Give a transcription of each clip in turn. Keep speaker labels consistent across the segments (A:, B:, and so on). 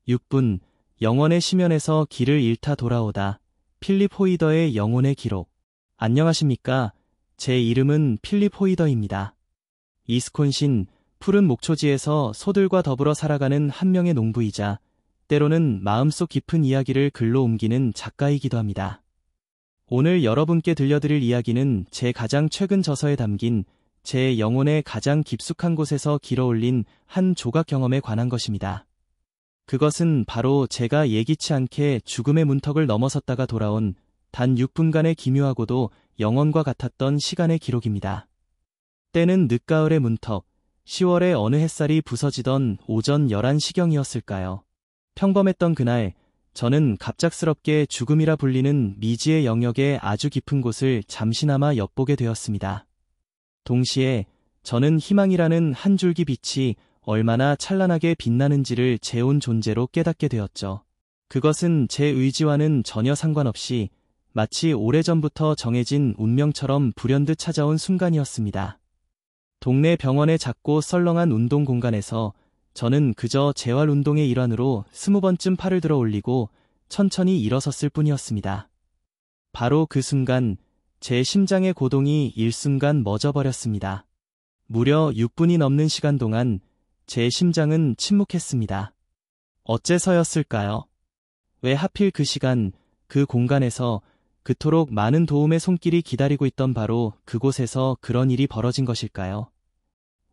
A: 6분, 영원의 심연에서 길을 잃다 돌아오다. 필립 호이더의 영혼의 기록. 안녕하십니까? 제 이름은 필립 호이더입니다. 위스콘신, 푸른 목초지에서 소들과 더불어 살아가는 한 명의 농부이자 때로는 마음속 깊은 이야기를 글로 옮기는 작가이기도 합니다. 오늘 여러분께 들려드릴 이야기는 제 가장 최근 저서에 담긴 제 영혼의 가장 깊숙한 곳에서 길어올린 한 조각 경험에 관한 것입니다. 그것은 바로 제가 예기치 않게 죽음의 문턱을 넘어섰다가 돌아온 단 6분간의 기묘하고도 영원과 같았던 시간의 기록입니다. 때는 늦가을의 문턱, 10월의 어느 햇살이 부서지던 오전 11시경이었을까요? 평범했던 그날, 저는 갑작스럽게 죽음이라 불리는 미지의 영역의 아주 깊은 곳을 잠시나마 엿보게 되었습니다. 동시에 저는 희망이라는 한 줄기 빛이 얼마나 찬란하게 빛나는지를 제 온 존재로 깨닫게 되었죠. 그것은 제 의지와는 전혀 상관없이 마치 오래전부터 정해진 운명처럼 불현듯 찾아온 순간이었습니다. 동네 병원의 작고 썰렁한 운동 공간에서 저는 그저 재활운동의 일환으로 20번쯤 팔을 들어 올리고 천천히 일어섰을 뿐이었습니다. 바로 그 순간 제 심장의 고동이 일순간 멎어버렸습니다. 무려 6분이 넘는 시간 동안 제 심장은 침묵했습니다. 어째서였을까요? 왜 하필 그 시간, 그 공간에서 그토록 많은 도움의 손길이 기다리고 있던 바로 그곳에서 그런 일이 벌어진 것일까요?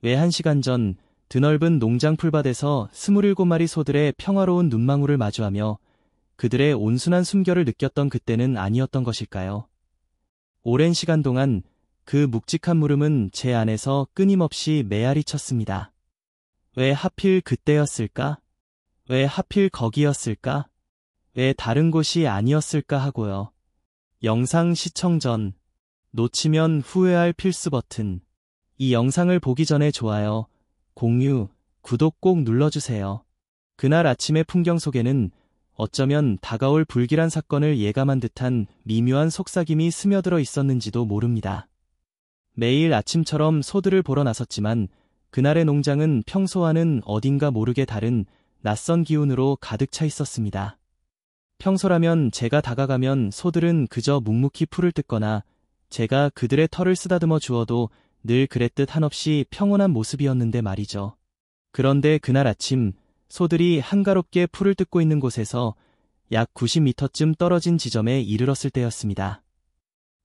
A: 왜 1시간 전 드넓은 농장 풀밭에서 27마리 소들의 평화로운 눈망울을 마주하며 그들의 온순한 숨결을 느꼈던 그때는 아니었던 것일까요? 오랜 시간 동안 그 묵직한 물음은 제 안에서 끊임없이 메아리 쳤습니다. 왜 하필 그때였을까? 왜 하필 거기였을까? 왜 다른 곳이 아니었을까 하고요. 영상 시청 전, 놓치면 후회할 필수 버튼. 이 영상을 보기 전에 좋아요, 공유, 구독 꼭 눌러주세요. 그날 아침의 풍경 속에는 어쩌면 다가올 불길한 사건을 예감한 듯한 미묘한 속삭임이 스며들어 있었는지도 모릅니다. 매일 아침처럼 소들을 보러 나섰지만 그날의 농장은 평소와는 어딘가 모르게 다른 낯선 기운으로 가득 차 있었습니다. 평소라면 제가 다가가면 소들은 그저 묵묵히 풀을 뜯거나 제가 그들의 털을 쓰다듬어 주어도 늘 그랬듯 한없이 평온한 모습이었는데 말이죠. 그런데 그날 아침 소들이 한가롭게 풀을 뜯고 있는 곳에서 약 90m쯤 떨어진 지점에 이르렀을 때였습니다.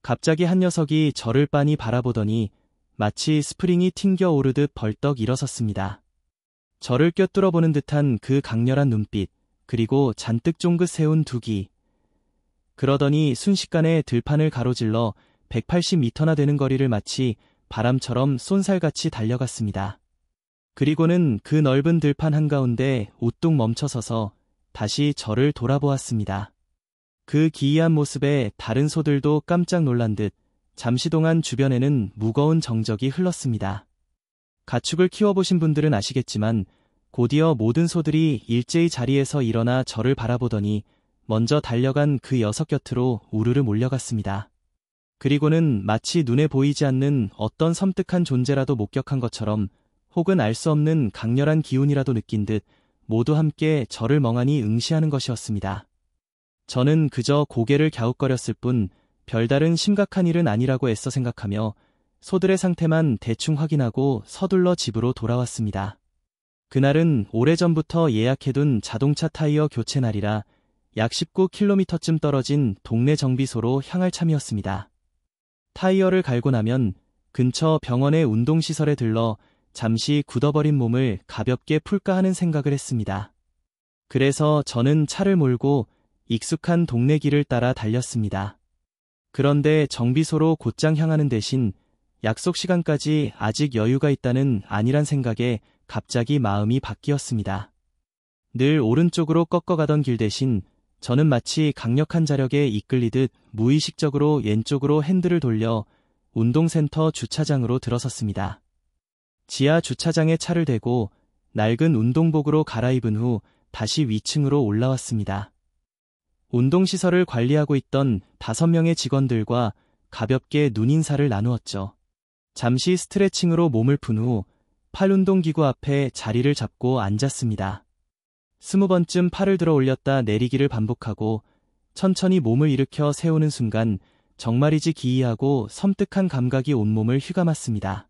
A: 갑자기 한 녀석이 저를 빤히 바라보더니 마치 스프링이 튕겨 오르듯 벌떡 일어섰습니다. 저를 꿰뚫어 보는 듯한 그 강렬한 눈빛, 그리고 잔뜩 쫑긋 세운 두 귀. 그러더니 순식간에 들판을 가로질러 180m나 되는 거리를 마치 바람처럼 쏜살같이 달려갔습니다. 그리고는 그 넓은 들판 한가운데 우뚝 멈춰서서 다시 저를 돌아보았습니다. 그 기이한 모습에 다른 소들도 깜짝 놀란 듯 잠시 동안 주변에는 무거운 정적이 흘렀습니다. 가축을 키워보신 분들은 아시겠지만 곧이어 모든 소들이 일제히 자리에서 일어나 저를 바라보더니 먼저 달려간 그 녀석 곁으로 우르르 몰려갔습니다. 그리고는 마치 눈에 보이지 않는 어떤 섬뜩한 존재라도 목격한 것처럼 혹은 알 수 없는 강렬한 기운이라도 느낀 듯 모두 함께 저를 멍하니 응시하는 것이었습니다. 저는 그저 고개를 갸웃거렸을 뿐 별다른 심각한 일은 아니라고 애써 생각하며 소들의 상태만 대충 확인하고 서둘러 집으로 돌아왔습니다. 그날은 오래전부터 예약해둔 자동차 타이어 교체 날이라 약 19km쯤 떨어진 동네 정비소로 향할 참이었습니다. 타이어를 갈고 나면 근처 병원의 운동시설에 들러 잠시 굳어버린 몸을 가볍게 풀까 하는 생각을 했습니다. 그래서 저는 차를 몰고 익숙한 동네 길을 따라 달렸습니다. 그런데 정비소로 곧장 향하는 대신 약속 시간까지 아직 여유가 있다는 안일한 생각에 갑자기 마음이 바뀌었습니다. 늘 오른쪽으로 꺾어가던 길 대신 저는 마치 강력한 자력에 이끌리듯 무의식적으로 왼쪽으로 핸들을 돌려 운동센터 주차장으로 들어섰습니다. 지하 주차장에 차를 대고 낡은 운동복으로 갈아입은 후 다시 위층으로 올라왔습니다. 운동시설을 관리하고 있던 5명의 직원들과 가볍게 눈인사를 나누었죠. 잠시 스트레칭으로 몸을 푼 후 팔운동기구 앞에 자리를 잡고 앉았습니다. 20번쯤 팔을 들어 올렸다 내리기를 반복하고 천천히 몸을 일으켜 세우는 순간 정말이지 기이하고 섬뜩한 감각이 온몸을 휘감았습니다.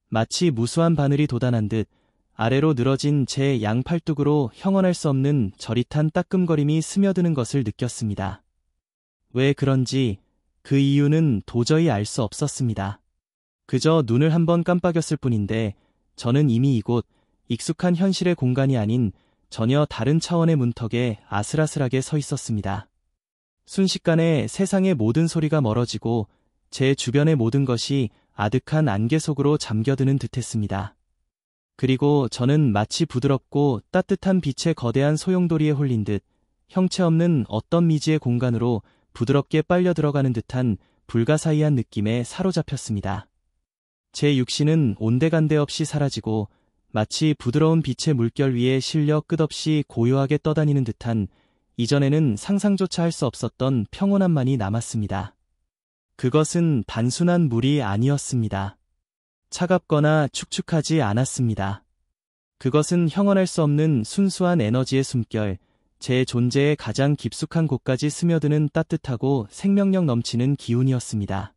A: 마치 무수한 바늘이 돋아난 듯 아래로 늘어진 제 양팔뚝으로 형언할 수 없는 저릿한 따끔거림이 스며드는 것을 느꼈습니다. 왜 그런지 그 이유는 도저히 알 수 없었습니다. 그저 눈을 한번 깜빡였을 뿐인데 저는 이미 이곳 익숙한 현실의 공간이 아닌 전혀 다른 차원의 문턱에 아슬아슬하게 서 있었습니다. 순식간에 세상의 모든 소리가 멀어지고 제 주변의 모든 것이 아득한 안개 속으로 잠겨드는 듯했습니다. 그리고 저는 마치 부드럽고 따뜻한 빛의 거대한 소용돌이에 홀린 듯 형체 없는 어떤 미지의 공간으로 부드럽게 빨려 들어가는 듯한 불가사의한 느낌에 사로잡혔습니다. 제 육신은 온데간데 없이 사라지고 마치 부드러운 빛의 물결 위에 실려 끝없이 고요하게 떠다니는 듯한 이전에는 상상조차 할 수 없었던 평온함만이 남았습니다. 그것은 단순한 물이 아니었습니다. 차갑거나 축축하지 않았습니다. 그것은 형언할 수 없는 순수한 에너지의 숨결, 제 존재의 가장 깊숙한 곳까지 스며드는 따뜻하고 생명력 넘치는 기운이었습니다.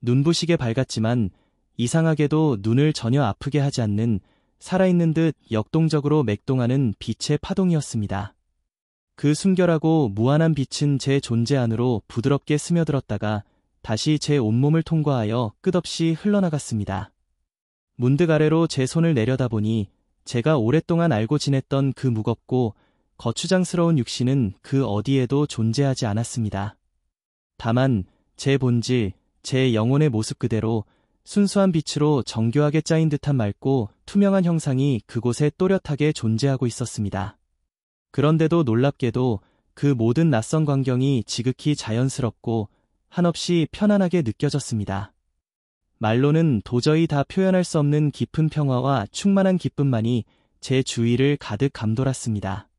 A: 눈부시게 밝았지만 이상하게도 눈을 전혀 아프게 하지 않는 살아있는 듯 역동적으로 맥동하는 빛의 파동이었습니다. 그 순결하고 무한한 빛은 제 존재 안으로 부드럽게 스며들었다가 다시 제 온몸을 통과하여 끝없이 흘러나갔습니다. 문득 아래로 제 손을 내려다보니 제가 오랫동안 알고 지냈던 그 무겁고 거추장스러운 육신은 그 어디에도 존재하지 않았습니다. 다만 제 본질, 제 영혼의 모습 그대로 순수한 빛으로 정교하게 짜인 듯한 맑고 투명한 형상이 그곳에 또렷하게 존재하고 있었습니다. 그런데도 놀랍게도 그 모든 낯선 광경이 지극히 자연스럽고 한없이 편안하게 느껴졌습니다. 말로는 도저히 다 표현할 수 없는 깊은 평화와 충만한 기쁨만이 제 주위를 가득 감돌았습니다.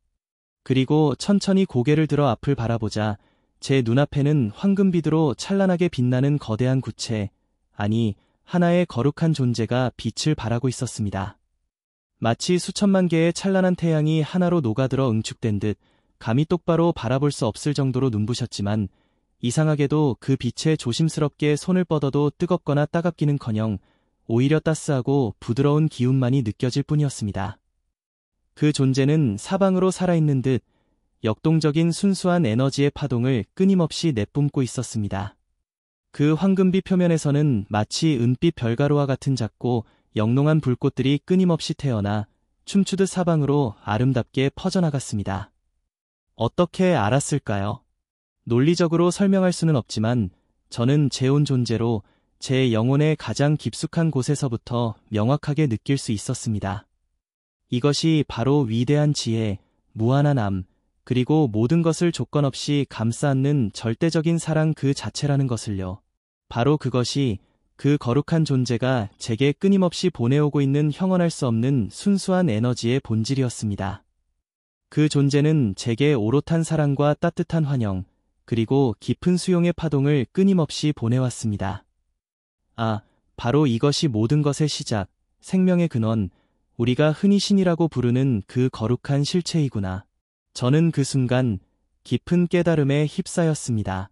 A: 그리고 천천히 고개를 들어 앞을 바라보자 제 눈앞에는 황금빛으로 찬란하게 빛나는 거대한 구체, 아니 하나의 거룩한 존재가 빛을 발하고 있었습니다. 마치 수천만 개의 찬란한 태양이 하나로 녹아들어 응축된 듯 감히 똑바로 바라볼 수 없을 정도로 눈부셨지만 이상하게도 그 빛에 조심스럽게 손을 뻗어도 뜨겁거나 따갑기는커녕 오히려 따스하고 부드러운 기운만이 느껴질 뿐이었습니다. 그 존재는 사방으로 살아있는 듯 역동적인 순수한 에너지의 파동을 끊임없이 내뿜고 있었습니다. 그 황금빛 표면에서는 마치 은빛 별가루와 같은 작고 영롱한 불꽃들이 끊임없이 태어나 춤추듯 사방으로 아름답게 퍼져나갔습니다. 어떻게 알았을까요? 논리적으로 설명할 수는 없지만 저는 제 온 존재로 제 영혼의 가장 깊숙한 곳에서부터 명확하게 느낄 수 있었습니다. 이것이 바로 위대한 지혜, 무한한 암, 그리고 모든 것을 조건 없이 감싸안는 절대적인 사랑 그 자체라는 것을요. 바로 그것이 그 거룩한 존재가 제게 끊임없이 보내오고 있는 형언할 수 없는 순수한 에너지의 본질이었습니다. 그 존재는 제게 오롯한 사랑과 따뜻한 환영, 그리고 깊은 수용의 파동을 끊임없이 보내왔습니다. 아, 바로 이것이 모든 것의 시작, 생명의 근원, 우리가 흔히 신이라고 부르는 그 거룩한 실체이구나. 저는 그 순간 깊은 깨달음에 휩싸였습니다.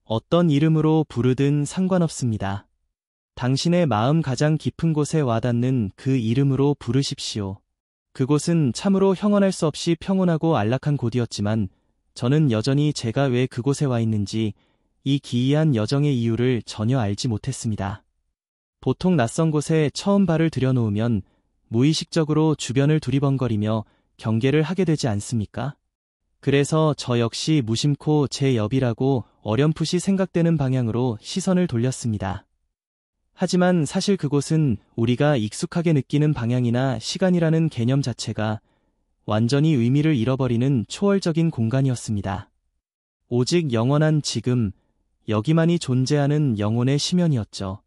A: 어떤 이름으로 부르든 상관없습니다. 당신의 마음 가장 깊은 곳에 와닿는 그 이름으로 부르십시오. 그곳은 참으로 형언할 수 없이 평온하고 안락한 곳이었지만 저는 여전히 제가 왜 그곳에 와 있는지 이 기이한 여정의 이유를 전혀 알지 못했습니다. 보통 낯선 곳에 처음 발을 들여놓으면 무의식적으로 주변을 두리번거리며 경계를 하게 되지 않습니까? 그래서 저 역시 무심코 제 옆이라고 어렴풋이 생각되는 방향으로 시선을 돌렸습니다. 하지만 사실 그곳은 우리가 익숙하게 느끼는 방향이나 시간이라는 개념 자체가 완전히 의미를 잃어버리는 초월적인 공간이었습니다. 오직 영원한 지금, 여기만이 존재하는 영혼의 심연이었죠.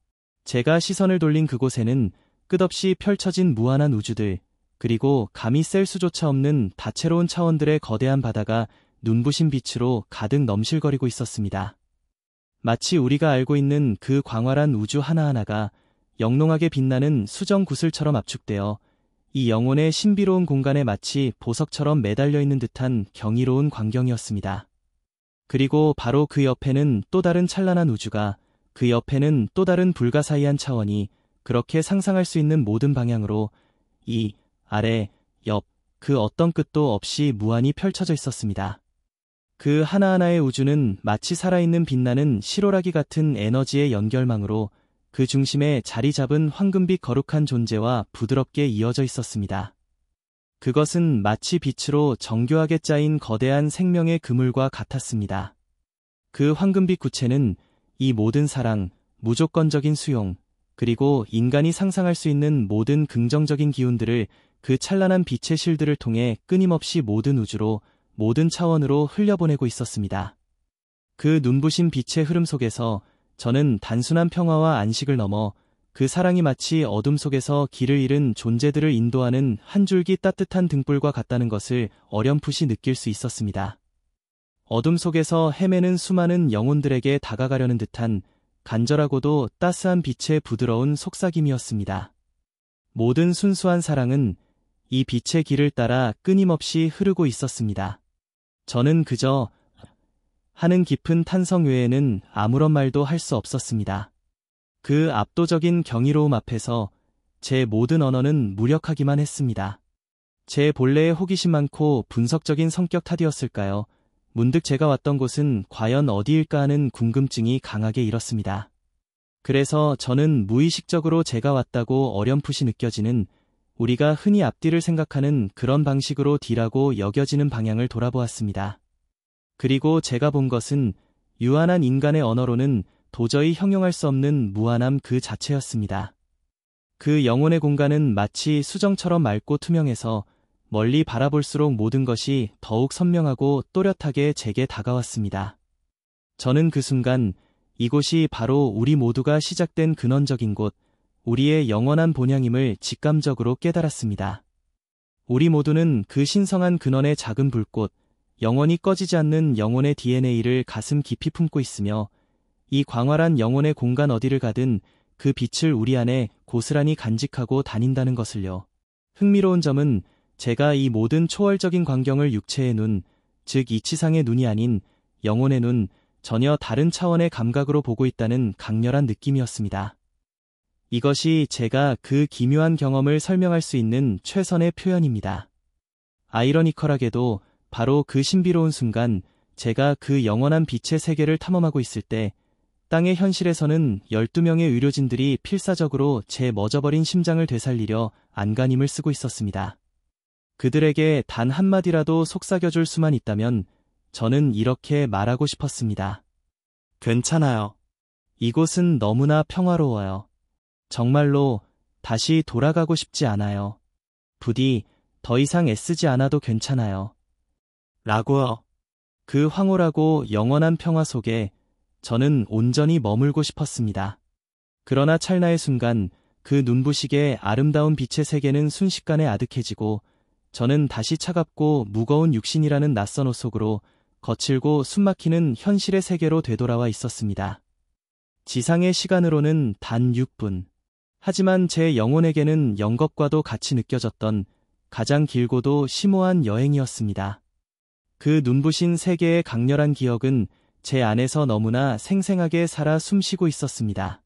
A: 제가 시선을 돌린 그곳에는 끝없이 펼쳐진 무한한 우주들, 그리고 감히 셀 수조차 없는 다채로운 차원들의 거대한 바다가 눈부신 빛으로 가득 넘실거리고 있었습니다. 마치 우리가 알고 있는 그 광활한 우주 하나하나가 영롱하게 빛나는 수정 구슬처럼 압축되어 이 영혼의 신비로운 공간에 마치 보석처럼 매달려 있는 듯한 경이로운 광경이었습니다. 그리고 바로 그 옆에는 또 다른 찬란한 우주가, 그 옆에는 또 다른 불가사의한 차원이 그렇게 상상할 수 있는 모든 방향으로 이, 아래, 옆, 그 어떤 끝도 없이 무한히 펼쳐져 있었습니다. 그 하나하나의 우주는 마치 살아있는 빛나는 실오라기 같은 에너지의 연결망으로 그 중심에 자리 잡은 황금빛 거룩한 존재와 부드럽게 이어져 있었습니다. 그것은 마치 빛으로 정교하게 짜인 거대한 생명의 그물과 같았습니다. 그 황금빛 구체는 이 모든 사랑, 무조건적인 수용, 그리고 인간이 상상할 수 있는 모든 긍정적인 기운들을 그 찬란한 빛의 실드를 통해 끊임없이 모든 우주로, 모든 차원으로 흘려보내고 있었습니다. 그 눈부신 빛의 흐름 속에서 저는 단순한 평화와 안식을 넘어 그 사랑이 마치 어둠 속에서 길을 잃은 존재들을 인도하는 한 줄기 따뜻한 등불과 같다는 것을 어렴풋이 느낄 수 있었습니다. 어둠 속에서 헤매는 수많은 영혼들에게 다가가려는 듯한 간절하고도 따스한 빛의 부드러운 속삭임이었습니다. 모든 순수한 사랑은 이 빛의 길을 따라 끊임없이 흐르고 있었습니다. 저는 그저 하는 깊은 탄성 외에는 아무런 말도 할 수 없었습니다. 그 압도적인 경이로움 앞에서 제 모든 언어는 무력하기만 했습니다. 제 본래의 호기심 많고 분석적인 성격 탓이었을까요? 문득 제가 왔던 곳은 과연 어디일까 하는 궁금증이 강하게 일었습니다. 그래서 저는 무의식적으로 제가 왔다고 어렴풋이 느껴지는, 우리가 흔히 앞뒤를 생각하는 그런 방식으로 뒤라고 여겨지는 방향을 돌아보았습니다. 그리고 제가 본 것은 유한한 인간의 언어로는 도저히 형용할 수 없는 무한함 그 자체였습니다. 그 영혼의 공간은 마치 수정처럼 맑고 투명해서 멀리 바라볼수록 모든 것이 더욱 선명하고 또렷하게 제게 다가왔습니다. 저는 그 순간 이곳이 바로 우리 모두가 시작된 근원적인 곳, 우리의 영원한 본향임을 직감적으로 깨달았습니다. 우리 모두는 그 신성한 근원의 작은 불꽃, 영원히 꺼지지 않는 영혼의 DNA를 가슴 깊이 품고 있으며 이 광활한 영혼의 공간 어디를 가든 그 빛을 우리 안에 고스란히 간직하고 다닌다는 것을요. 흥미로운 점은 제가 이 모든 초월적인 광경을 육체의 눈, 즉 이치상의 눈이 아닌 영혼의 눈, 전혀 다른 차원의 감각으로 보고 있다는 강렬한 느낌이었습니다. 이것이 제가 그 기묘한 경험을 설명할 수 있는 최선의 표현입니다. 아이러니컬하게도 바로 그 신비로운 순간, 제가 그 영원한 빛의 세계를 탐험하고 있을 때 땅의 현실에서는 12명의 의료진들이 필사적으로 제 멎어버린 심장을 되살리려 안간힘을 쓰고 있었습니다. 그들에게 단 한마디라도 속삭여줄 수만 있다면 저는 이렇게 말하고 싶었습니다. 괜찮아요. 이곳은 너무나 평화로워요. 정말로 다시 돌아가고 싶지 않아요. 부디 더 이상 애쓰지 않아도 괜찮아요. 라고요. 그 황홀하고 영원한 평화 속에 저는 온전히 머물고 싶었습니다. 그러나 찰나의 순간 그 눈부시게 아름다운 빛의 세계는 순식간에 아득해지고 저는 다시 차갑고 무거운 육신이라는 낯선 옷 속으로 거칠고 숨막히는 현실의 세계로 되돌아와 있었습니다. 지상의 시간으로는 단 6분. 하지만 제 영혼에게는 영겁과도 같이 느껴졌던 가장 길고도 심오한 여행이었습니다. 그 눈부신 세계의 강렬한 기억은 제 안에서 너무나 생생하게 살아 숨쉬고 있었습니다.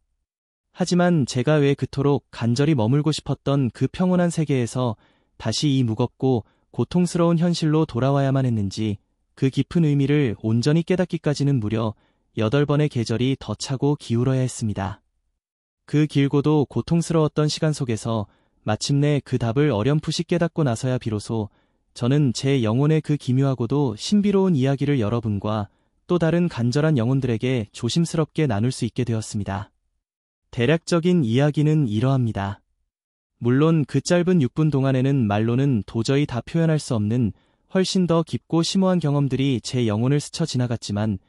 A: 하지만 제가 왜 그토록 간절히 머물고 싶었던 그 평온한 세계에서 다시 이 무겁고 고통스러운 현실로 돌아와야만 했는지, 그 깊은 의미를 온전히 깨닫기까지는 무려 8번의 계절이 더 차고 기울어야 했습니다. 그 길고도 고통스러웠던 시간 속에서 마침내 그 답을 어렴풋이 깨닫고 나서야 비로소 저는 제 영혼의 그 기묘하고도 신비로운 이야기를 여러분과 또 다른 간절한 영혼들에게 조심스럽게 나눌 수 있게 되었습니다. 대략적인 이야기는 이러합니다. 물론 그 짧은 6분 동안에는 말로는 도저히 다 표현할 수 없는 훨씬 더 깊고 심오한 경험들이 제 영혼을 스쳐 지나갔지만,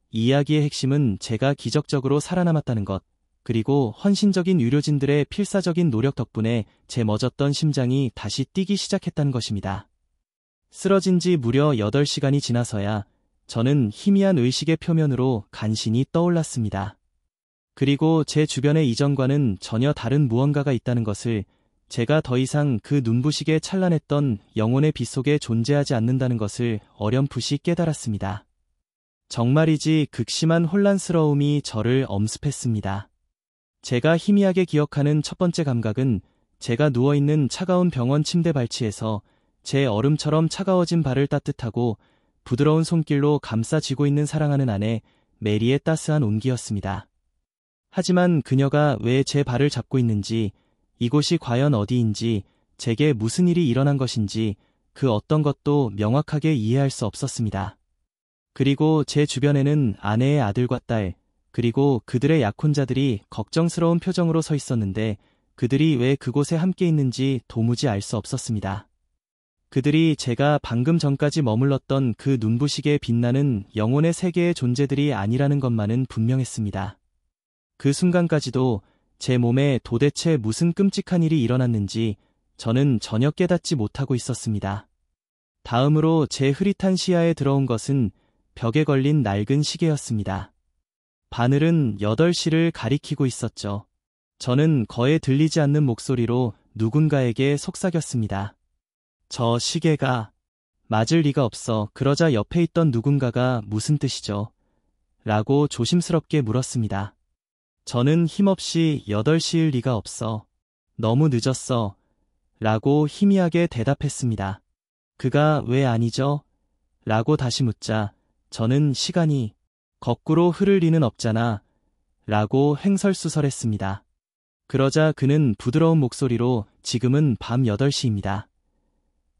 A: 이 이야기의 핵심은 제가 기적적으로 살아남았다는 것, 그리고 헌신적인 의료진들의 필사적인 노력 덕분에 제 멎었던 심장이 다시 뛰기 시작했다는 것입니다. 쓰러진 지 무려 8시간이 지나서야 저는 희미한 의식의 표면으로 간신히 떠올랐습니다. 그리고 제 주변에 이전과는 전혀 다른 무언가가 있다는 것을 제가 더 이상 그 눈부시게 찬란했던 영혼의 빛 속에 존재하지 않는다는 것을 어렴풋이 깨달았습니다. 정말이지 극심한 혼란스러움이 저를 엄습했습니다. 제가 희미하게 기억하는 첫 번째 감각은 제가 누워있는 차가운 병원 침대 발치에서 제 얼음처럼 차가워진 발을 따뜻하고 부드러운 손길로 감싸쥐고 있는 사랑하는 아내 메리의 따스한 온기였습니다. 하지만 그녀가 왜 제 발을 잡고 있는지, 이곳이 과연 어디인지, 제게 무슨 일이 일어난 것인지 그 어떤 것도 명확하게 이해할 수 없었습니다. 그리고 제 주변에는 아내의 아들과 딸, 그리고 그들의 약혼자들이 걱정스러운 표정으로 서 있었는데 그들이 왜 그곳에 함께 있는지 도무지 알 수 없었습니다. 그들이 제가 방금 전까지 머물렀던 그 눈부시게 빛나는 영혼의 세계의 존재들이 아니라는 것만은 분명했습니다. 그 순간까지도 제 몸에 도대체 무슨 끔찍한 일이 일어났는지 저는 전혀 깨닫지 못하고 있었습니다. 다음으로 제 흐릿한 시야에 들어온 것은 벽에 걸린 낡은 시계였습니다. 바늘은 8시를 가리키고 있었죠. 저는 거의 들리지 않는 목소리로 누군가에게 속삭였습니다. 저 시계가 맞을 리가 없어. 그러자 옆에 있던 누군가가 무슨 뜻이죠? 라고 조심스럽게 물었습니다. 저는 힘없이 8시일 리가 없어. 너무 늦었어. 라고 희미하게 대답했습니다. 그가 왜 아니죠? 라고 다시 묻자 저는 시간이 거꾸로 흐를 리는 없잖아. 라고 횡설수설했습니다. 그러자 그는 부드러운 목소리로 지금은 밤 8시입니다.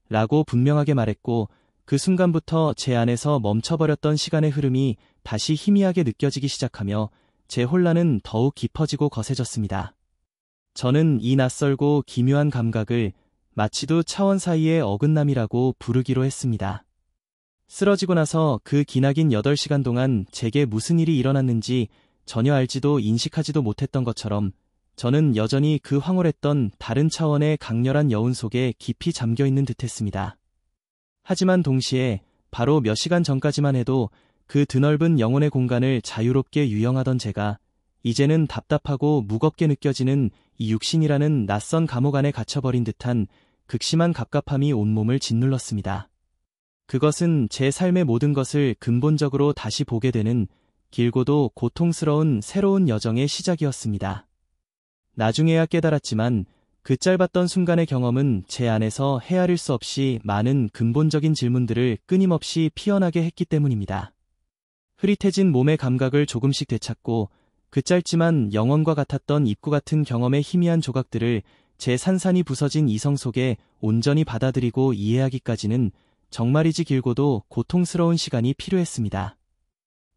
A: 라고 분명하게 말했고 그 순간부터 제 안에서 멈춰버렸던 시간의 흐름이 다시 희미하게 느껴지기 시작하며 제 혼란은 더욱 깊어지고 거세졌습니다. 저는 이 낯설고 기묘한 감각을 마치도 차원 사이의 어긋남이라고 부르기로 했습니다. 쓰러지고 나서 그 기나긴 8시간 동안 제게 무슨 일이 일어났는지 전혀 알지도 인식하지도 못했던 것처럼 저는 여전히 그 황홀했던 다른 차원의 강렬한 여운 속에 깊이 잠겨있는 듯했습니다. 하지만 동시에 바로 몇 시간 전까지만 해도 그 드넓은 영혼의 공간을 자유롭게 유영하던 제가 이제는 답답하고 무겁게 느껴지는 이 육신이라는 낯선 감옥 안에 갇혀버린 듯한 극심한 갑갑함이 온몸을 짓눌렀습니다. 그것은 제 삶의 모든 것을 근본적으로 다시 보게 되는 길고도 고통스러운 새로운 여정의 시작이었습니다. 나중에야 깨달았지만 그 짧았던 순간의 경험은 제 안에서 헤아릴 수 없이 많은 근본적인 질문들을 끊임없이 피어나게 했기 때문입니다. 흐릿해진 몸의 감각을 조금씩 되찾고 그 짧지만 영원과 같았던 입구 같은 경험의 희미한 조각들을 제 산산이 부서진 이성 속에 온전히 받아들이고 이해하기까지는 정말이지 길고도 고통스러운 시간이 필요했습니다.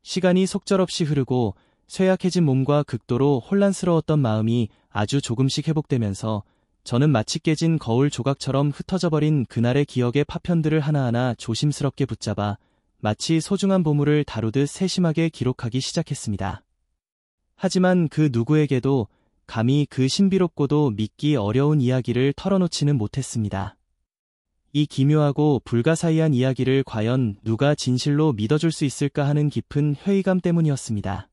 A: 시간이 속절없이 흐르고 쇠약해진 몸과 극도로 혼란스러웠던 마음이 아주 조금씩 회복되면서 저는 마치 깨진 거울 조각처럼 흩어져버린 그날의 기억의 파편들을 하나하나 조심스럽게 붙잡아 마치 소중한 보물을 다루듯 세심하게 기록하기 시작했습니다. 하지만 그 누구에게도 감히 그 신비롭고도 믿기 어려운 이야기를 털어놓지는 못했습니다. 이 기묘하고 불가사의한 이야기를 과연 누가 진실로 믿어줄 수 있을까 하는 깊은 회의감 때문이었습니다.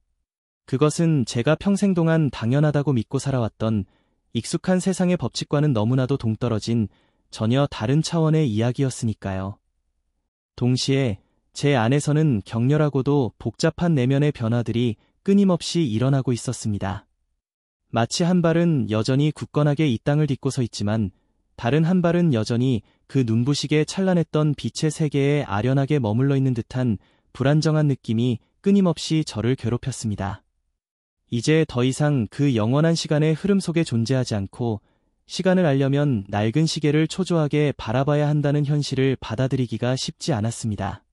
A: 그것은 제가 평생 동안 당연하다고 믿고 살아왔던 익숙한 세상의 법칙과는 너무나도 동떨어진 전혀 다른 차원의 이야기였으니까요. 동시에 제 안에서는 격렬하고도 복잡한 내면의 변화들이 끊임없이 일어나고 있었습니다. 마치 한 발은 여전히 굳건하게 이 땅을 딛고 서 있지만 다른 한 발은 여전히 그 눈부시게 찬란했던 빛의 세계에 아련하게 머물러 있는 듯한 불안정한 느낌이 끊임없이 저를 괴롭혔습니다. 이제 더 이상 그 영원한 시간의 흐름 속에 존재하지 않고 시간을 알려면 낡은 시계를 초조하게 바라봐야 한다는 현실을 받아들이기가 쉽지 않았습니다.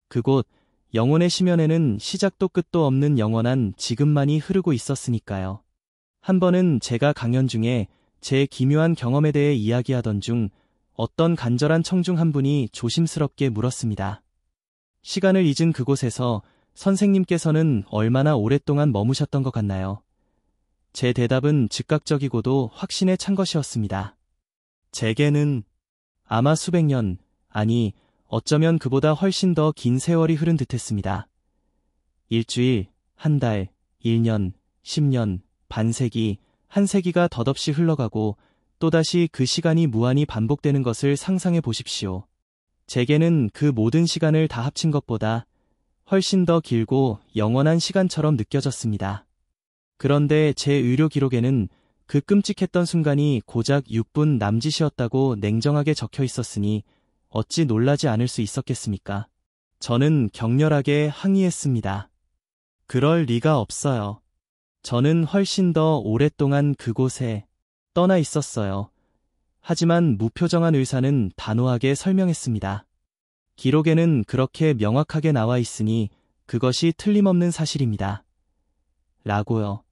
A: 그곳 영혼의 심연에는 시작도 끝도 없는 영원한 지금만이 흐르고 있었으니까요. 한 번은 제가 강연 중에 제 기묘한 경험에 대해 이야기하던 중 어떤 간절한 청중 한 분이 조심스럽게 물었습니다. 시간을 잊은 그곳에서 선생님께서는 얼마나 오랫동안 머무셨던 것 같나요? 제 대답은 즉각적이고도 확신에 찬 것이었습니다. 제게는 아마 수백 년, 아니 어쩌면 그보다 훨씬 더 긴 세월이 흐른 듯했습니다. 일주일, 한 달, 1년, 10년, 반세기, 한 세기가 덧없이 흘러가고 또다시 그 시간이 무한히 반복되는 것을 상상해 보십시오. 제게는 그 모든 시간을 다 합친 것보다 훨씬 더 길고 영원한 시간처럼 느껴졌습니다. 그런데 제 의료 기록에는 그 끔찍했던 순간이 고작 6분 남짓이었다고 냉정하게 적혀 있었으니 어찌 놀라지 않을 수 있었겠습니까? 저는 격렬하게 항의했습니다. 그럴 리가 없어요. 저는 훨씬 더 오랫동안 그곳에 떠나 있었어요. 하지만 무표정한 의사는 단호하게 설명했습니다. 기록에는 그렇게 명확하게 나와 있으니 그것이 틀림없는 사실입니다. 라고요.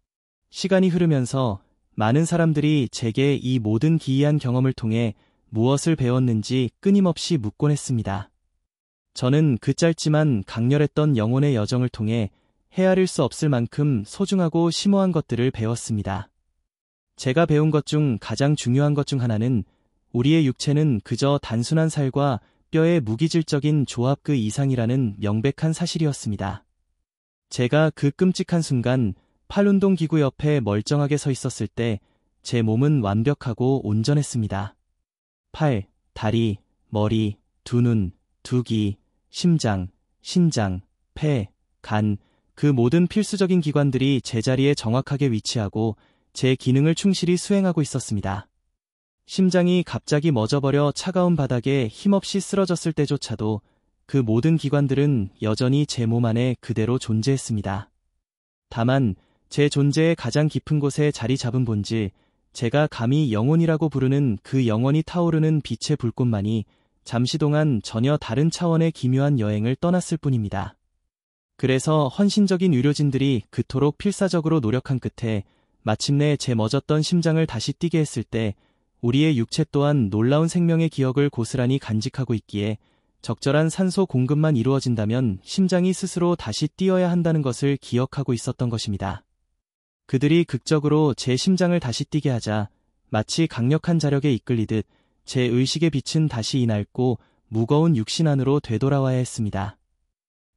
A: 시간이 흐르면서 많은 사람들이 제게 이 모든 기이한 경험을 통해 무엇을 배웠는지 끊임없이 묻곤 했습니다. 저는 그 짧지만 강렬했던 영혼의 여정을 통해 헤아릴 수 없을 만큼 소중하고 심오한 것들을 배웠습니다. 제가 배운 것 중 가장 중요한 것 중 하나는 우리의 육체는 그저 단순한 살과 뼈의 무기질적인 조합 그 이상이라는 명백한 사실이었습니다. 제가 그 끔찍한 순간 팔운동기구 옆에 멀쩡하게 서 있었을 때 제 몸은 완벽하고 온전했습니다. 팔, 다리, 머리, 두 눈, 두 귀, 심장, 신장, 폐, 간, 그 모든 필수적인 기관들이 제자리에 정확하게 위치하고 제 기능을 충실히 수행하고 있었습니다. 심장이 갑자기 멎어버려 차가운 바닥에 힘없이 쓰러졌을 때조차도 그 모든 기관들은 여전히 제 몸 안에 그대로 존재했습니다. 다만 제 존재의 가장 깊은 곳에 자리 잡은 본질, 제가 감히 영혼이라고 부르는 그 영원히 타오르는 빛의 불꽃만이 잠시 동안 전혀 다른 차원의 기묘한 여행을 떠났을 뿐입니다. 그래서 헌신적인 의료진들이 그토록 필사적으로 노력한 끝에 마침내 제 멎었던 심장을 다시 뛰게 했을 때 우리의 육체 또한 놀라운 생명의 기억을 고스란히 간직하고 있기에 적절한 산소 공급만 이루어진다면 심장이 스스로 다시 뛰어야 한다는 것을 기억하고 있었던 것입니다. 그들이 극적으로 제 심장을 다시 뛰게 하자 마치 강력한 자력에 이끌리듯 제 의식의 빛은 다시 이낡고 무거운 육신 안으로 되돌아와야 했습니다.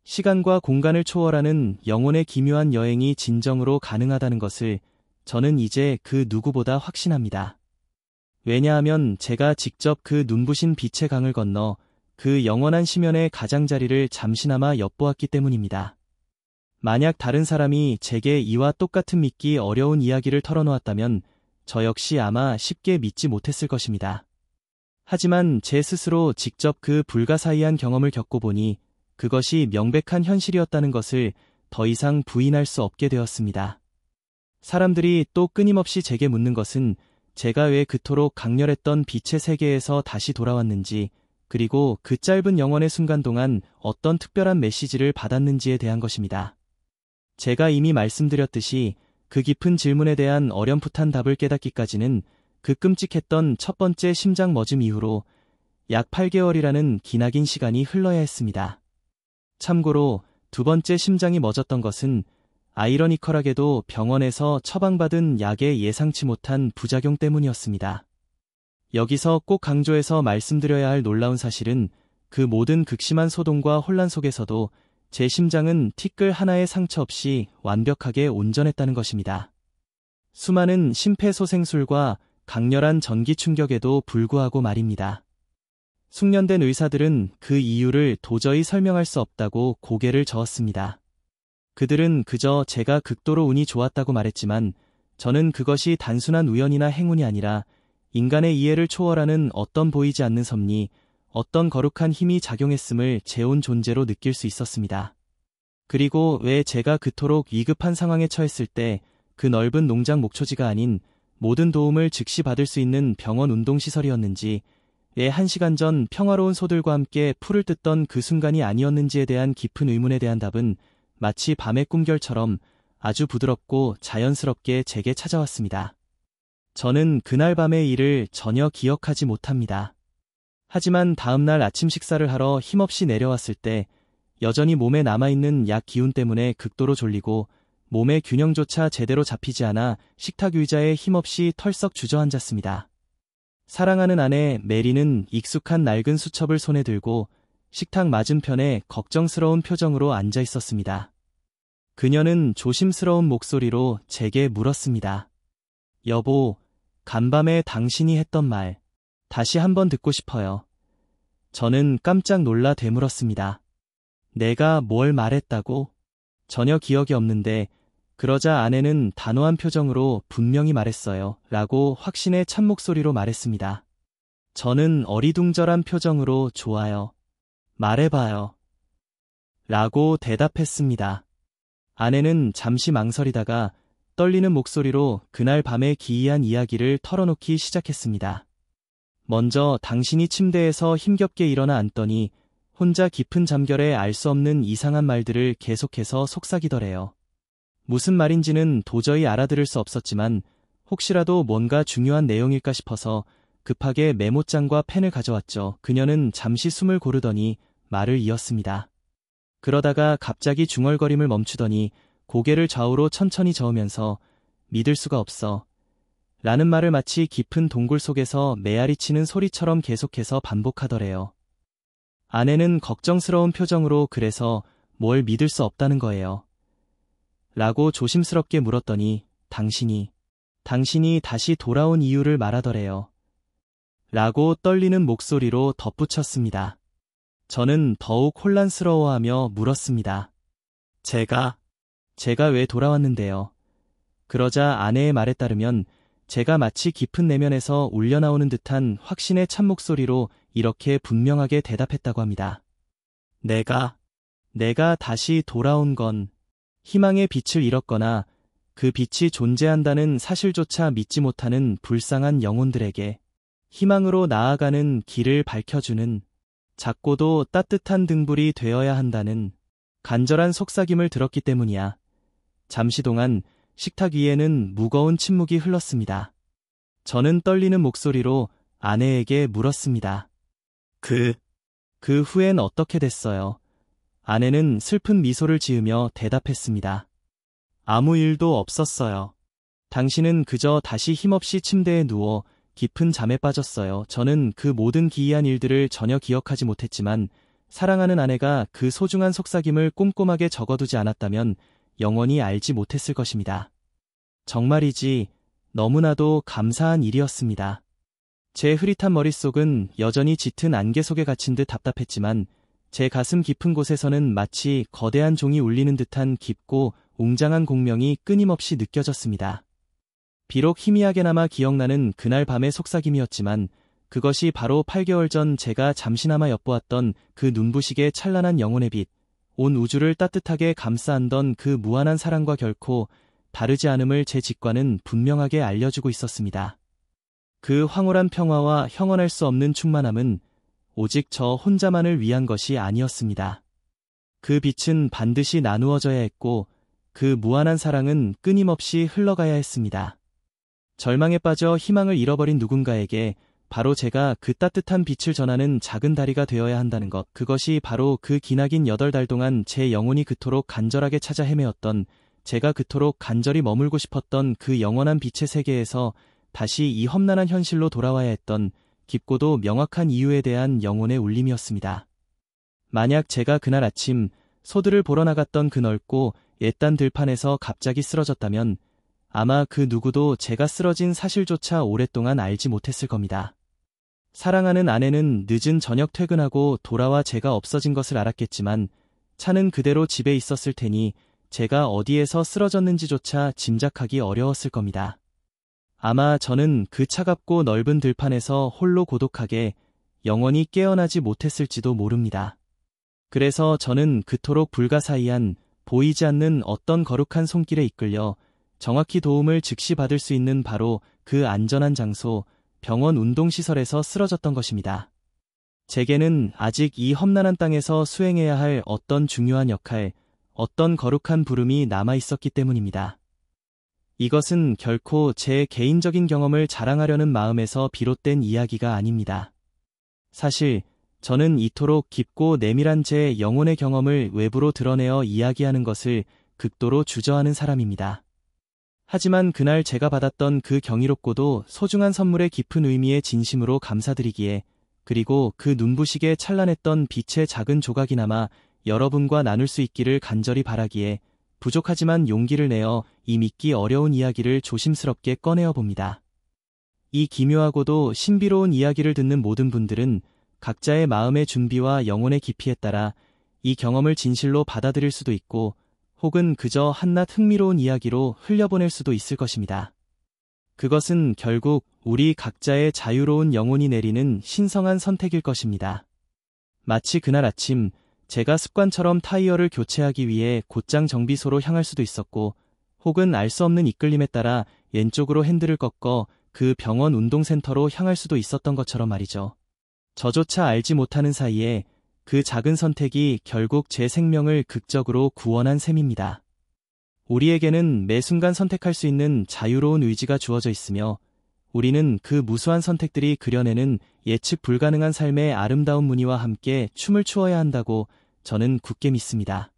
A: 시간과 공간을 초월하는 영혼의 기묘한 여행이 진정으로 가능하다는 것을 저는 이제 그 누구보다 확신합니다. 왜냐하면 제가 직접 그 눈부신 빛의 강을 건너 그 영원한 심연의 가장자리를 잠시나마 엿보았기 때문입니다. 만약 다른 사람이 제게 이와 똑같은 믿기 어려운 이야기를 털어놓았다면 저 역시 아마 쉽게 믿지 못했을 것입니다. 하지만 제 스스로 직접 그 불가사의한 경험을 겪고 보니 그것이 명백한 현실이었다는 것을 더 이상 부인할 수 없게 되었습니다. 사람들이 또 끊임없이 제게 묻는 것은 제가 왜 그토록 강렬했던 빛의 세계에서 다시 돌아왔는지, 그리고 그 짧은 영원의 순간 동안 어떤 특별한 메시지를 받았는지에 대한 것입니다. 제가 이미 말씀드렸듯이 그 깊은 질문에 대한 어렴풋한 답을 깨닫기까지는 그 끔찍했던 첫 번째 심장 멎음 이후로 약 8개월이라는 기나긴 시간이 흘러야 했습니다. 참고로 두 번째 심장이 멎었던 것은 아이러니컬하게도 병원에서 처방받은 약의 예상치 못한 부작용 때문이었습니다. 여기서 꼭 강조해서 말씀드려야 할 놀라운 사실은 그 모든 극심한 소동과 혼란 속에서도 제 심장은 티끌 하나의 상처 없이 완벽하게 온전했다는 것입니다. 수많은 심폐소생술과 강렬한 전기 충격에도 불구하고 말입니다. 숙련된 의사들은 그 이유를 도저히 설명할 수 없다고 고개를 저었습니다. 그들은 그저 제가 극도로 운이 좋았다고 말했지만 저는 그것이 단순한 우연이나 행운이 아니라 인간의 이해를 초월하는 어떤 보이지 않는 섭리, 어떤 거룩한 힘이 작용했음을 제 온 존재로 느낄 수 있었습니다. 그리고 왜 제가 그토록 위급한 상황에 처했을 때 그 넓은 농장 목초지가 아닌 모든 도움을 즉시 받을 수 있는 병원 운동시설이었는지, 왜 1시간 전 평화로운 소들과 함께 풀을 뜯던 그 순간이 아니었는지에 대한 깊은 의문에 대한 답은 마치 밤의 꿈결처럼 아주 부드럽고 자연스럽게 제게 찾아왔습니다. 저는 그날 밤의 일을 전혀 기억하지 못합니다. 하지만 다음날 아침 식사를 하러 힘없이 내려왔을 때 여전히 몸에 남아있는 약 기운 때문에 극도로 졸리고 몸의 균형조차 제대로 잡히지 않아 식탁 의자에 힘없이 털썩 주저앉았습니다. 사랑하는 아내 메리는 익숙한 낡은 수첩을 손에 들고 식탁 맞은편에 걱정스러운 표정으로 앉아 있었습니다. 그녀는 조심스러운 목소리로 제게 물었습니다. 여보, 간밤에 당신이 했던 말, 다시 한번 듣고 싶어요. 저는 깜짝 놀라 되물었습니다. 내가 뭘 말했다고? 전혀 기억이 없는데, 그러자 아내는 단호한 표정으로 분명히 말했어요. 라고 확신의 찬 목소리로 말했습니다. 저는 어리둥절한 표정으로 좋아요. 말해봐요. 라고 대답했습니다. 아내는 잠시 망설이다가 떨리는 목소리로 그날 밤의 기이한 이야기를 털어놓기 시작했습니다. 먼저 당신이 침대에서 힘겹게 일어나 앉더니 혼자 깊은 잠결에 알 수 없는 이상한 말들을 계속해서 속삭이더래요. 무슨 말인지는 도저히 알아들을 수 없었지만 혹시라도 뭔가 중요한 내용일까 싶어서 급하게 메모장과 펜을 가져왔죠. 그녀는 잠시 숨을 고르더니 말을 이었습니다. 그러다가 갑자기 중얼거림을 멈추더니 고개를 좌우로 천천히 저으면서 믿을 수가 없어. 라는 말을 마치 깊은 동굴 속에서 메아리 치는 소리처럼 계속해서 반복하더래요. 아내는 걱정스러운 표정으로 그래서 뭘 믿을 수 없다는 거예요. 라고 조심스럽게 물었더니 당신이 다시 돌아온 이유를 말하더래요. 라고 떨리는 목소리로 덧붙였습니다. 저는 더욱 혼란스러워하며 물었습니다. 제가 왜 돌아왔는데요? 그러자 아내의 말에 따르면 제가 마치 깊은 내면에서 울려나오는 듯한 확신의 찬 목소리로 이렇게 분명하게 대답했다고 합니다. 내가 다시 돌아온 건 희망의 빛을 잃었거나 그 빛이 존재한다는 사실조차 믿지 못하는 불쌍한 영혼들에게 희망으로 나아가는 길을 밝혀주는 작고도 따뜻한 등불이 되어야 한다는 간절한 속삭임을 들었기 때문이야. 잠시 동안 식탁 위에는 무거운 침묵이 흘렀습니다. 저는 떨리는 목소리로 아내에게 물었습니다. 그 후엔 어떻게 됐어요? 아내는 슬픈 미소를 지으며 대답했습니다. 아무 일도 없었어요. 당신은 그저 다시 힘없이 침대에 누워 깊은 잠에 빠졌어요. 저는 그 모든 기이한 일들을 전혀 기억하지 못했지만 사랑하는 아내가 그 소중한 속삭임을 꼼꼼하게 적어두지 않았다면 영원히 알지 못했을 것입니다. 정말이지 너무나도 감사한 일이었습니다. 제 흐릿한 머릿속은 여전히 짙은 안개 속에 갇힌 듯 답답했지만 제 가슴 깊은 곳에서는 마치 거대한 종이 울리는 듯한 깊고 웅장한 공명이 끊임없이 느껴졌습니다. 비록 희미하게나마 기억나는 그날 밤의 속삭임이었지만 그것이 바로 8개월 전 제가 잠시나마 엿보았던 그 눈부시게 찬란한 영혼의 빛, 온 우주를 따뜻하게 감싸 안던 그 무한한 사랑과 결코 다르지 않음을 제 직관은 분명하게 알려주고 있었습니다. 그 황홀한 평화와 형언할 수 없는 충만함은 오직 저 혼자만을 위한 것이 아니었습니다. 그 빛은 반드시 나누어져야 했고 그 무한한 사랑은 끊임없이 흘러가야 했습니다. 절망에 빠져 희망을 잃어버린 누군가에게 바로 제가 그 따뜻한 빛을 전하는 작은 다리가 되어야 한다는 것, 그것이 바로 그 기나긴 8달 동안 제 영혼이 그토록 간절하게 찾아 헤매었던, 제가 그토록 간절히 머물고 싶었던 그 영원한 빛의 세계에서 다시 이 험난한 현실로 돌아와야 했던 깊고도 명확한 이유에 대한 영혼의 울림이었습니다. 만약 제가 그날 아침 소들을 보러 나갔던 그 넓고 옛단 들판에서 갑자기 쓰러졌다면 아마 그 누구도 제가 쓰러진 사실조차 오랫동안 알지 못했을 겁니다. 사랑하는 아내는 늦은 저녁 퇴근하고 돌아와 제가 없어진 것을 알았겠지만 차는 그대로 집에 있었을 테니 제가 어디에서 쓰러졌는지조차 짐작하기 어려웠을 겁니다. 아마 저는 그 차갑고 넓은 들판에서 홀로 고독하게 영원히 깨어나지 못했을지도 모릅니다. 그래서 저는 그토록 불가사의한 보이지 않는 어떤 거룩한 손길에 이끌려 정확히 도움을 즉시 받을 수 있는 바로 그 안전한 장소, 병원 운동시설에서 쓰러졌던 것입니다. 제게는 아직 이 험난한 땅에서 수행해야 할 어떤 중요한 역할, 어떤 거룩한 부름이 남아있었기 때문입니다. 이것은 결코 제 개인적인 경험을 자랑하려는 마음에서 비롯된 이야기가 아닙니다. 사실 저는 이토록 깊고 내밀한 제 영혼의 경험을 외부로 드러내어 이야기하는 것을 극도로 주저하는 사람입니다. 하지만 그날 제가 받았던 그 경이롭고도 소중한 선물의 깊은 의미에 진심으로 감사드리기에, 그리고 그 눈부시게 찬란했던 빛의 작은 조각이나마 여러분과 나눌 수 있기를 간절히 바라기에 부족하지만 용기를 내어 이 믿기 어려운 이야기를 조심스럽게 꺼내어 봅니다. 이 기묘하고도 신비로운 이야기를 듣는 모든 분들은 각자의 마음의 준비와 영혼의 깊이에 따라 이 경험을 진실로 받아들일 수도 있고 혹은 그저 한낱 흥미로운 이야기로 흘려보낼 수도 있을 것입니다. 그것은 결국 우리 각자의 자유로운 영혼이 내리는 신성한 선택일 것입니다. 마치 그날 아침 제가 습관처럼 타이어를 교체하기 위해 곧장 정비소로 향할 수도 있었고 혹은 알 수 없는 이끌림에 따라 왼쪽으로 핸들을 꺾어 그 병원 운동센터로 향할 수도 있었던 것처럼 말이죠. 저조차 알지 못하는 사이에 그 작은 선택이 결국 제 생명을 극적으로 구원한 셈입니다. 우리에게는 매 순간 선택할 수 있는 자유로운 의지가 주어져 있으며 우리는 그 무수한 선택들이 그려내는 예측 불가능한 삶의 아름다운 무늬와 함께 춤을 추어야 한다고 저는 굳게 믿습니다.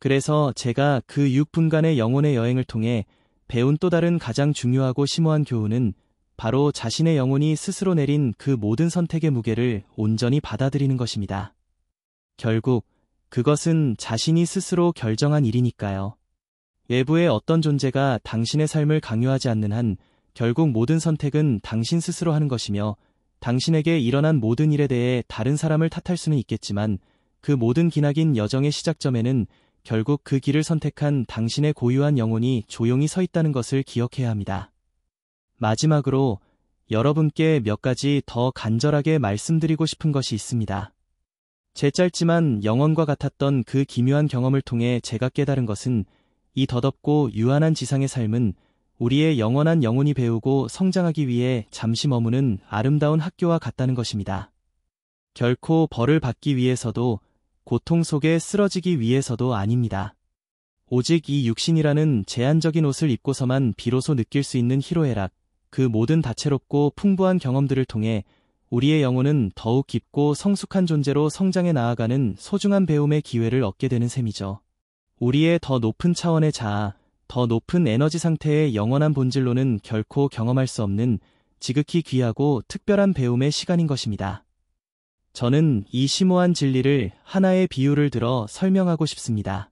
A: 그래서 제가 그 6분간의 영혼의 여행을 통해 배운 또 다른 가장 중요하고 심오한 교훈은 바로 자신의 영혼이 스스로 내린 그 모든 선택의 무게를 온전히 받아들이는 것입니다. 결국 그것은 자신이 스스로 결정한 일이니까요. 외부의 어떤 존재가 당신의 삶을 강요하지 않는 한 결국 모든 선택은 당신 스스로 하는 것이며 당신에게 일어난 모든 일에 대해 다른 사람을 탓할 수는 있겠지만 그 모든 기나긴 여정의 시작점에는 결국 그 길을 선택한 당신의 고유한 영혼이 조용히 서 있다는 것을 기억해야 합니다. 마지막으로 여러분께 몇 가지 더 간절하게 말씀드리고 싶은 것이 있습니다. 제 짧지만 영원과 같았던 그 기묘한 경험을 통해 제가 깨달은 것은 이 덧없고 유한한 지상의 삶은 우리의 영원한 영혼이 배우고 성장하기 위해 잠시 머무는 아름다운 학교와 같다는 것입니다. 결코 벌을 받기 위해서도 고통 속에 쓰러지기 위해서도 아닙니다. 오직 이 육신이라는 제한적인 옷을 입고서만 비로소 느낄 수 있는 희로애락, 그 모든 다채롭고 풍부한 경험들을 통해 우리의 영혼은 더욱 깊고 성숙한 존재로 성장해 나아가는 소중한 배움의 기회를 얻게 되는 셈이죠. 우리의 더 높은 차원의 자아, 더 높은 에너지 상태의 영원한 본질로는 결코 경험할 수 없는 지극히 귀하고 특별한 배움의 시간인 것입니다. 저는 이 심오한 진리를 하나의 비유를 들어 설명하고 싶습니다.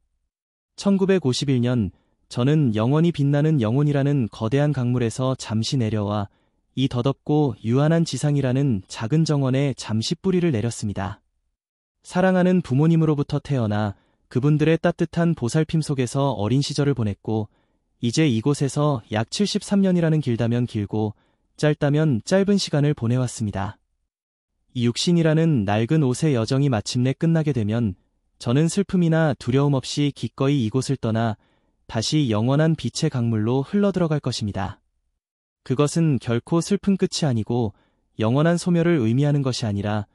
A: 1951년 저는 영원히 빛나는 영혼이라는 거대한 강물에서 잠시 내려와 이 덧없고 유한한 지상이라는 작은 정원에 잠시 뿌리를 내렸습니다. 사랑하는 부모님으로부터 태어나 그분들의 따뜻한 보살핌 속에서 어린 시절을 보냈고 이제 이곳에서 약 73년이라는 길다면 길고 짧다면 짧은 시간을 보내왔습니다. 이 육신이라는 낡은 옷의 여정이 마침내 끝나게 되면 저는 슬픔이나 두려움 없이 기꺼이 이곳을 떠나 다시 영원한 빛의 강물로 흘러들어갈 것입니다. 그것은 결코 슬픈 끝이 아니고 영원한 소멸을 의미하는 것이 아니라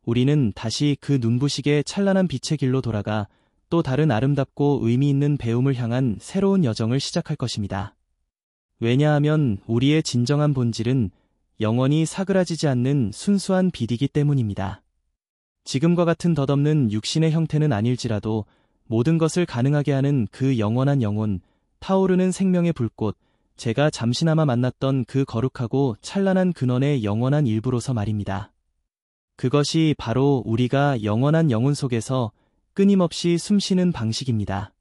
A: 우리는 다시 그 눈부시게 찬란한 빛의 길로 돌아가 또 다른 아름답고 의미 있는 배움을 향한 새로운 여정을 시작할 것입니다. 왜냐하면 우리의 진정한 본질은 영원히 사그라지지 않는 순수한 빛이기 때문입니다. 지금과 같은 덧없는 육신의 형태는 아닐지라도 모든 것을 가능하게 하는 그 영원한 영혼, 타오르는 생명의 불꽃, 제가 잠시나마 만났던 그 거룩하고 찬란한 근원의 영원한 일부로서 말입니다. 그것이 바로 우리가 영원한 영혼 속에서 끊임없이 숨쉬는 방식입니다.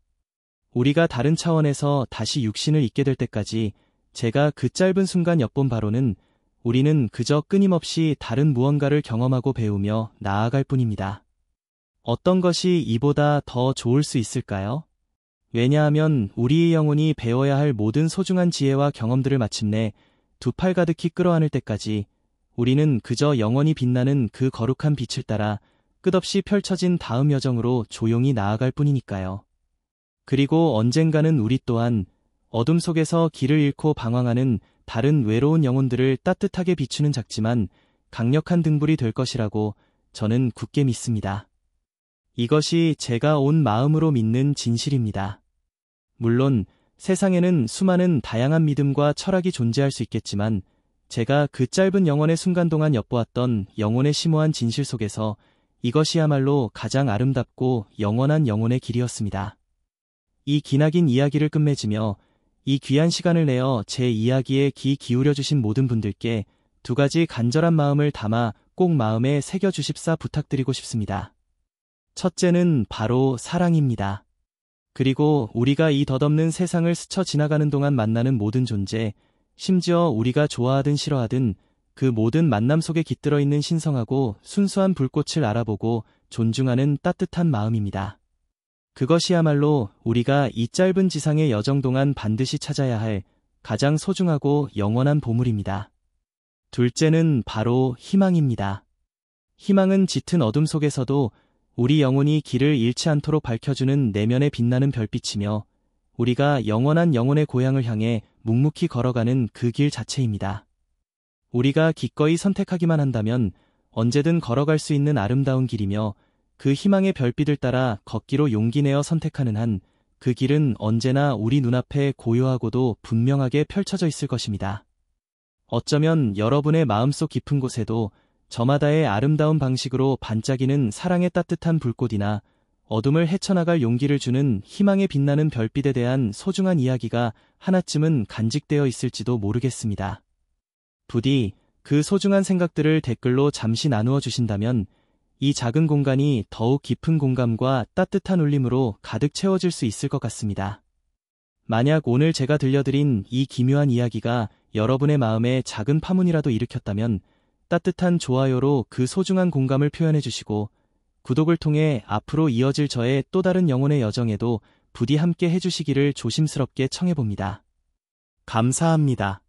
A: 우리가 다른 차원에서 다시 육신을 잊게 될 때까지 제가 그 짧은 순간 엿본 바로는 우리는 그저 끊임없이 다른 무언가를 경험하고 배우며 나아갈 뿐입니다. 어떤 것이 이보다 더 좋을 수 있을까요? 왜냐하면 우리의 영혼이 배워야 할 모든 소중한 지혜와 경험들을 마침내 두 팔 가득히 끌어안을 때까지 우리는 그저 영원히 빛나는 그 거룩한 빛을 따라 끝없이 펼쳐진 다음 여정으로 조용히 나아갈 뿐이니까요. 그리고 언젠가는 우리 또한 어둠 속에서 길을 잃고 방황하는 다른 외로운 영혼들을 따뜻하게 비추는 작지만 강력한 등불이 될 것이라고 저는 굳게 믿습니다. 이것이 제가 온 마음으로 믿는 진실입니다. 물론 세상에는 수많은 다양한 믿음과 철학이 존재할 수 있겠지만 제가 그 짧은 영혼의 순간 동안 엿보았던 영혼의 심오한 진실 속에서 이것이야말로 가장 아름답고 영원한 영혼의 길이었습니다. 이 기나긴 이야기를 끝맺으며 이 귀한 시간을 내어 제 이야기에 귀 기울여주신 모든 분들께 두 가지 간절한 마음을 담아 꼭 마음에 새겨주십사 부탁드리고 싶습니다. 첫째는 바로 사랑입니다. 그리고 우리가 이 덧없는 세상을 스쳐 지나가는 동안 만나는 모든 존재, 심지어 우리가 좋아하든 싫어하든 그 모든 만남 속에 깃들어 있는 신성하고 순수한 불꽃을 알아보고 존중하는 따뜻한 마음입니다. 그것이야말로 우리가 이 짧은 지상의 여정 동안 반드시 찾아야 할 가장 소중하고 영원한 보물입니다. 둘째는 바로 희망입니다. 희망은 짙은 어둠 속에서도 우리 영혼이 길을 잃지 않도록 밝혀주는 내면에 빛나는 별빛이며 우리가 영원한 영혼의 고향을 향해 묵묵히 걸어가는 그 길 자체입니다. 우리가 기꺼이 선택하기만 한다면 언제든 걸어갈 수 있는 아름다운 길이며 그 희망의 별빛을 따라 걷기로 용기 내어 선택하는 한 그 길은 언제나 우리 눈앞에 고요하고도 분명하게 펼쳐져 있을 것입니다. 어쩌면 여러분의 마음속 깊은 곳에도 저마다의 아름다운 방식으로 반짝이는 사랑의 따뜻한 불꽃이나 어둠을 헤쳐나갈 용기를 주는 희망에 빛나는 별빛에 대한 소중한 이야기가 하나쯤은 간직되어 있을지도 모르겠습니다. 부디 그 소중한 생각들을 댓글로 잠시 나누어 주신다면 이 작은 공간이 더욱 깊은 공감과 따뜻한 울림으로 가득 채워질 수 있을 것 같습니다. 만약 오늘 제가 들려드린 이 기묘한 이야기가 여러분의 마음에 작은 파문이라도 일으켰다면 따뜻한 좋아요로 그 소중한 공감을 표현해 주시고 구독을 통해 앞으로 이어질 저의 또 다른 영혼의 여정에도 부디 함께 해주시기를 조심스럽게 청해봅니다. 감사합니다.